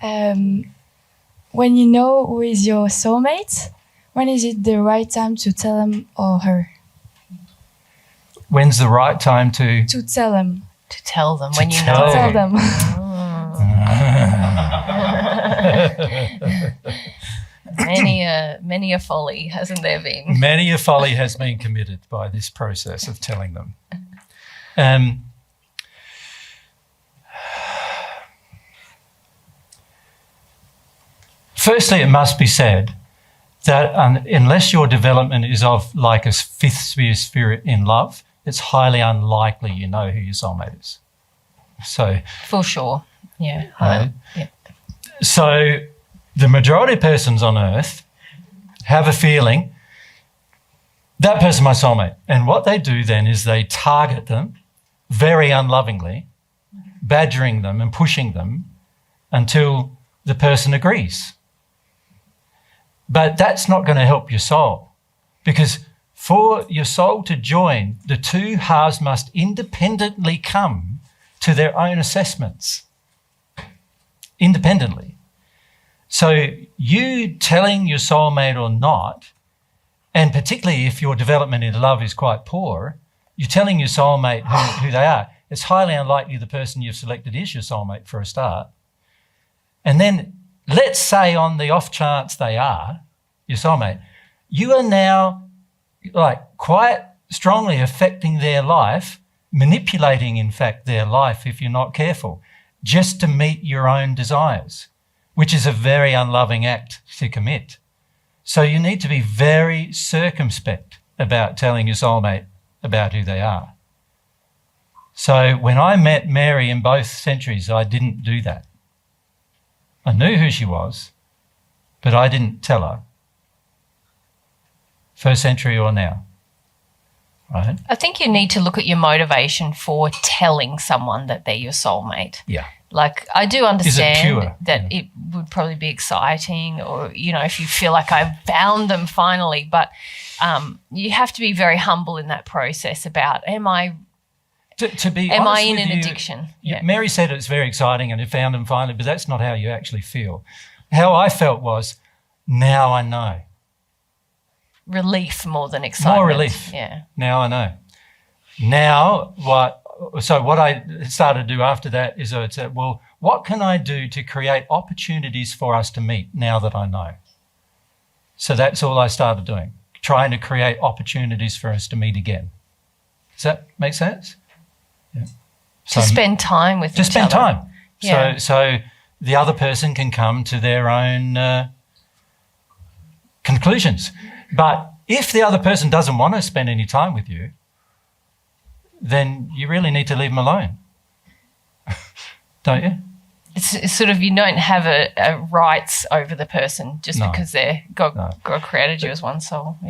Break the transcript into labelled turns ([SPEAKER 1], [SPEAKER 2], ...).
[SPEAKER 1] When you know who is your soulmate, when is it the right time to tell him or her?
[SPEAKER 2] When's the right time to
[SPEAKER 1] tell them?
[SPEAKER 3] To tell them when you
[SPEAKER 2] tell
[SPEAKER 3] know.
[SPEAKER 1] Tell them.
[SPEAKER 3] Many a folly, hasn't there been?
[SPEAKER 2] Many a folly has been committed by this process of telling them. Firstly, it must be said that unless your development is of like a fifth sphere spirit in love, it's highly unlikely you know who your soulmate is. So,
[SPEAKER 3] for sure, yeah. Yeah.
[SPEAKER 2] So the majority of persons on earth have a feeling, that person my soulmate. And what they do then is they target them very unlovingly, badgering them and pushing them until the person agrees. But that's not going to help your soul, because for your soul to join, the two halves must independently come to their own assessments. Independently. So you telling your soulmate or not, and particularly if your development into love is quite poor, you're telling your soulmate who they are. It's highly unlikely the person you've selected is your soulmate for a start. And then let's say on the off chance they are your soulmate, you are now like quite strongly affecting their life, manipulating in fact their life if you're not careful, just to meet your own desires, which is a very unloving act to commit. So you need to be very circumspect about telling your soulmate about who they are. So when I met Mary in both centuries, I didn't do that. I knew who she was, but I didn't tell her. First century or now, right?
[SPEAKER 3] I think you need to look at your motivation for telling someone that they're your soulmate.
[SPEAKER 2] Yeah.
[SPEAKER 3] Like, I do understand
[SPEAKER 2] pure?
[SPEAKER 3] that it would probably be exciting, or, you know, if you feel like I've found them finally, but you have to be very humble in that process about, am I in an addiction?
[SPEAKER 2] Yeah. Mary said it's very exciting and you found them finally, but that's not how you actually feel. How I felt was, now I know.
[SPEAKER 3] Relief more than excitement.
[SPEAKER 2] More relief.
[SPEAKER 3] Yeah.
[SPEAKER 2] Now I know. Now what I started to do after that is I said, well, what can I do to create opportunities for us to meet now that I know? So that's all I started doing, trying to create opportunities for us to meet again. Does that make sense? Yeah.
[SPEAKER 3] To spend time with each other.
[SPEAKER 2] To spend time.
[SPEAKER 3] Yeah.
[SPEAKER 2] So the other person can come to their own conclusions. But if the other person doesn't want to spend any time with you, then you really need to leave them alone. Don't you?
[SPEAKER 3] It's sort of, you don't have a rights over the person just because God created you as one soul. Yeah.